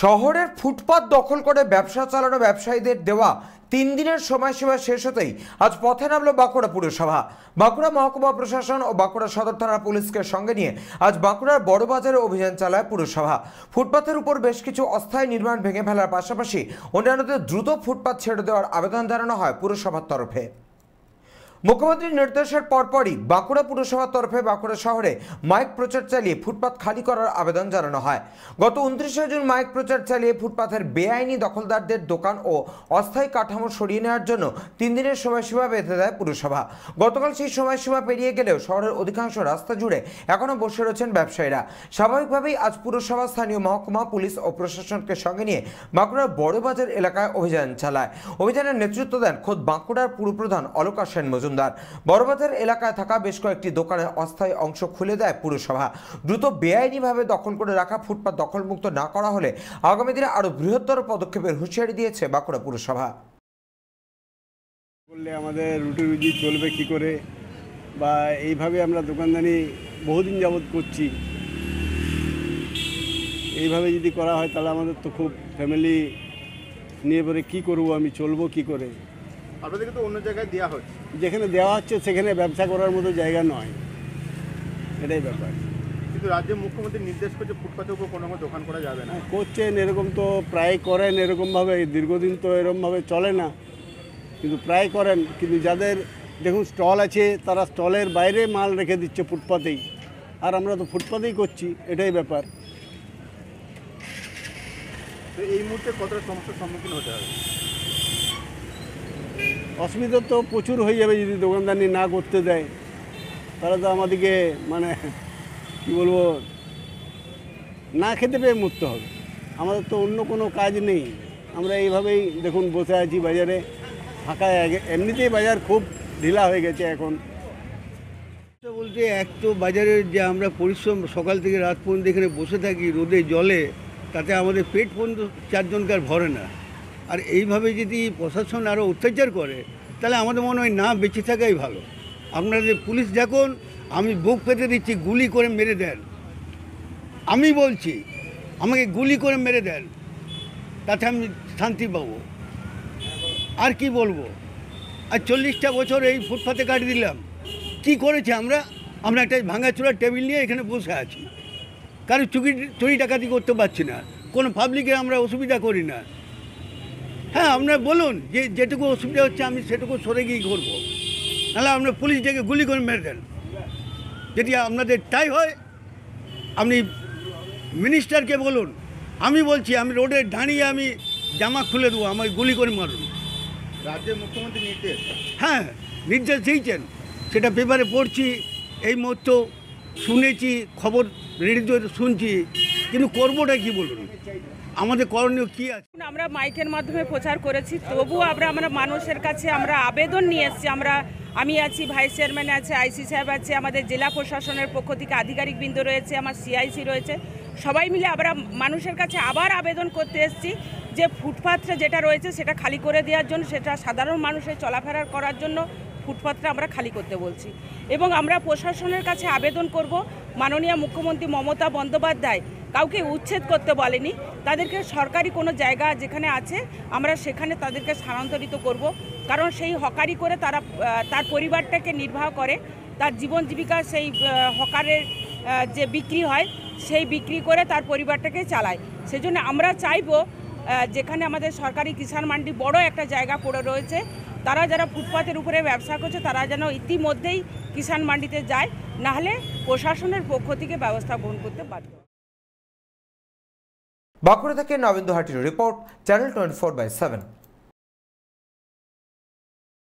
শহরের ফুটপাত দখল করে ব্যবসা চালানো ব্যবসায়ীদের দেওয়া 3 দিনের সময়সীমা শেষ হতেই আজ পথে নামল বাঁকুড়া পুরসভা। বাঁকুড়া মহকুমা প্রশাসন ও বাঁকুড়া সদর থানার পুলিশকে সঙ্গে নিয়ে আজ বাঁকুড়ার বড়বাজারে অভিযান চালায় পুরসভা। ফুটপাতের উপর বেশ কিছু অস্থায়ী নির্মাণ ভেঙে ফেলার পাশাপাশি অন্যান্যদের দ্রুত ফুটপাত ছেড়ে দেওয়ার আবেদন জানানো হয় পুরসভার তরফে। মুখ্যমন্ত্রীর নির্দেশের পরপরই বাঁকুড়া পুরসভার তরফে বাঁকুড়া শহরে মাইক প্রচার চালিয়ে ফুটপাত খালি করার আবেদন জানানো হয়। গত 29শে জুন মাইক প্রচার চালিয়ে ফুটপাতের বেআইনি দখলদারদের দোকান ও অস্থায়ী কাঠামো সরিয়ে নেওয়ার জন্য 3 দিনের সময়সীমা বেঁধে দেয় পুরসভা। গতকাল সেই সময়সীমা পেরিয়ে গেলেও শহরের অধিকাংশ রাস্তা জুড়ে এখনও বসে রয়েছেন ব্যবসায়ীরা। স্বাভাবিকভাবেই আজ পুরসভা স্থানীয় মহকুমা পুলিশ ও প্রশাসনকে সঙ্গে নিয়ে বাঁকুড়ার বড়বাজার এলাকায় অভিযান চালায়। অভিযানের নেতৃত্ব দেন খোদ বাঁকুড়ার পুরপ্রধান অলকা সেন মজুমদার। বড়বাজার এলাকায় থাকা বেশ কয়েকটি দোকানের অস্থায়ী অংশ খুলে দেয় পুরসভা। দ্রুত বেআইনিভাবে দখল করে রাখা ফুটপাত দখলমুক্ত না করা হলে আগামী দিনে আরো বৃহত্তর পদক্ষেপের হুঁশিয়ারি দিয়েছে বাঁকুড়া পুরসভা। বললে আমাদের রুটি রুজি চলবে কি করে, বা এইভাবে আমরা দোকানদানি বহুদিন যাবৎ করছি, এইভাবে যদি করা হয় তাহলে আমাদের তো খুব ফ্যামিলি নিয়ে পরে কী করবো, আমি চলবো কি করে। আপনাদেরকে তো অন্য জায়গায় দেওয়া হচ্ছে, যেখানে দেওয়া হচ্ছে সেখানে ব্যবসা করার মতো জায়গা নয়, এটাই ব্যাপার। কিন্তু রাজ্যের মুখ্যমন্ত্রী নির্দেশ করছে ফুটপাতের উপর কোনো দোকান করা যাবে না। করছেন, এরকম তো প্রায় করেন, এরকমভাবে দীর্ঘদিন তো এরকমভাবে চলে না, কিন্তু প্রায় করেন। কিন্তু যাদের দেখুন স্টল আছে তারা স্টলের বাইরে মাল রেখে দিচ্ছে ফুটপাতেই, আর আমরা তো ফুটপাতেই করছি, এটাই ব্যাপার। তো এই মুহূর্তে কতটা সমস্যার সম্মুখীন হতে হবে? অসুবিধা তো প্রচুর হয়ে যাবে যদি দোকানদানি না করতে দেয়, তাহলে তো আমাদেরকে মানে কী বলবো, না খেতে পেয়ে মরতে হবে। আমাদের তো অন্য কোনো কাজ নেই, আমরা এইভাবেই দেখুন বসে আছি বাজারে ফাঁকা। এমনিতেই বাজার খুব ঢিলা হয়ে গেছে এখন। বলতে এক তো বাজারের যে আমরা পরিশ্রম সকাল থেকে রাত পর্যন্ত এখানে বসে থাকি রোদে জলে, তাতে আমাদের পেট পর্যন্ত 4 জনকার ভরে না। আর এইভাবে যদি প্রশাসন আরও অত্যাচার করে তাহলে আমাদের মনে হয় না বেঁচে থাকাই ভালো। আপনাদের পুলিশ দেখুন, আমি বুক পেতে দিচ্ছি, গুলি করে মেরে দেন। আমি বলছি আমাকে গুলি করে মেরে দেন, তাতে আমি শান্তি পাবো। আর কি বলবো, আর 40টা বছর এই ফুটপাতে কাটিয়ে দিলাম। কি করেছে আমরা একটা ভাঙাচোরা টেবিল নিয়ে এখানে বসে আছি, কারো চুরি ডাকাতি করতে পারছি না, কোনো পাবলিকের আমরা অসুবিধা করি না। হ্যাঁ, আপনারা বলুন যে যেটুকু অসুবিধা হচ্ছে আমি সেটুকু সরে গিয়ে করবো, নাহলে আপনার পুলিশ ডেকে গুলি করে মেরে দেন। যদি আপনাদের তাই হয় আপনি মিনিস্টারকে বলুন, আমি বলছি আমি রোডে দাঁড়িয়ে আমি জামা খুলে দেবো, আমাকে গুলি করে মারুন। রাজ্যের মুখ্যমন্ত্রী নির্দেশ, হ্যাঁ নির্দেশ দিয়েছেন, সেটা পেপারে পড়ছি, এই মুহূর্তে শুনেছি, খবর রেডিওতে শুনছি, কিন্তু করবোটা কি বলুন, আমাদের করণীয় কি আছে? আমরা মাইকের মাধ্যমে প্রচার করেছি, তবুও আমরা মানুষের কাছে আমরা আবেদন নিয়ে এসেছি। আমি আছি, ভাইস চেয়ারম্যান আছে, আইসি সাহেব আছে, আমাদের জেলা প্রশাসনের পক্ষ থেকে আধিকারিকবৃন্দ রয়েছে, আমার সিআইসি রয়েছে, সবাই মিলে আমরা মানুষের কাছে আবার আবেদন করতে এসেছি যে ফুটপাথটা যেটা রয়েছে সেটা খালি করে দেওয়ার জন্য, সেটা সাধারণ মানুষের চলাফেরা করার জন্য ফুটপাথটা আমরা খালি করতে বলছি। এবং আমরা প্রশাসনের কাছে আবেদন করব, মাননীয় মুখ্যমন্ত্রী মমতা বন্দ্যোপাধ্যায় কাউকে উচ্ছেদ করতে বলেনি, তাদেরকে সরকারি কোনো জায়গা যেখানে আছে আমরা সেখানে তাদেরকে স্থানান্তরিত করব। কারণ সেই হকারি করে তার পরিবারটাকে নির্বাহ করে, তার জীবন জীবিকা সেই হকারের যে বিক্রি হয় সেই বিক্রি করে তার পরিবারটাকে চালায়। সেজন্য আমরা চাইব যেখানে আমাদের সরকারি কিষাণ মান্ডি বড় একটা জায়গা পড়ে রয়েছে, তারা যারা ফুটপাতের উপরে ব্যবসা করছে তারা যেন ইতিমধ্যেই কিষাণ মান্ডিতে যায়, নাহলে প্রশাসনের পক্ষ থেকে ব্যবস্থা গ্রহণ করতে বাধ্য। বাঁকুড়া থেকে নবেন্দু হাটির রিপোর্ট, চ্যানেল 24/7।